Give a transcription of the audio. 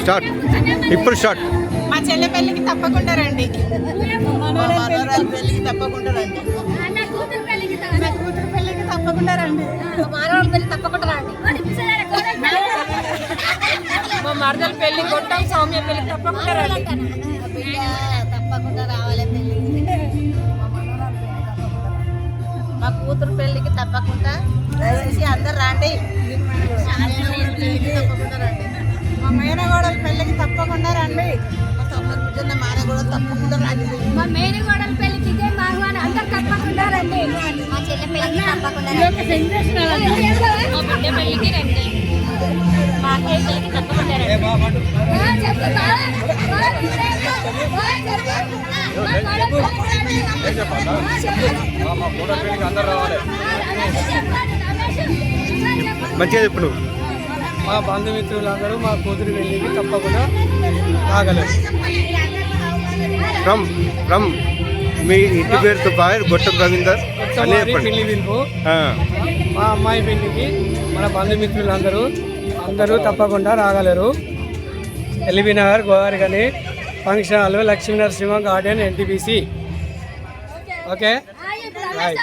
Start ఇప్పుడు start. మా చెల్లె పెళ్ళికి తప్పకుండా రండి. మా మనవరాలు పెళ్ళికి తప్పకుండా రండి. నా కూతురు పెళ్ళికి తప్పకుండా రండి. మా మనవరాలు పెళ్ళి తప్పకుండా రండి. మా మరదల పెళ్లి గొట్టం సౌమ్య పెళ్లికి తప్పకుండా రండి. తప్పకుండా రావాలి పెళ్ళికి. మా కూతురు పెళ్ళికి తప్పకుండా దయచేసి అందరు రండి. తప్పకుండా రండి. మా మేనగోడల పెళ్ళికి తప్పకుండా రండి. మా తమ్ముడు బిడ్డ మానగోడలు తప్పకుండా రండి. మా మేనగోడల పెళ్ళికి ఇదే మాహ్వానం, అందరు తప్పకుండా రండి. మా చెల్లె పెళ్ళికి తప్పకుండా రండి. మా బిడ్డ పెళ్ళికి రండి. మా అక్కయ్య పెళ్ళికి తప్పకుండా రండి. మంచిగా చెప్పు నువ్వు. మా బంధుమిత్రులందరూ మా కూతురు పెళ్ళికి తప్పకుండా రాగలరు. ఫ్రమ్ మీ ఇంటి పేరుతో బాగా గొట్టం రవీందర్ అని చెప్పండి. పెళ్లి పిలుపు మా అమ్మాయి పెళ్లికి మన బంధుమిత్రులందరూ తప్పకుండా రాగలరు. ఎల్బీ నగర్ గోదావరి గని function hall, Lakshmi Narasimha garden, NTPC. Okay right.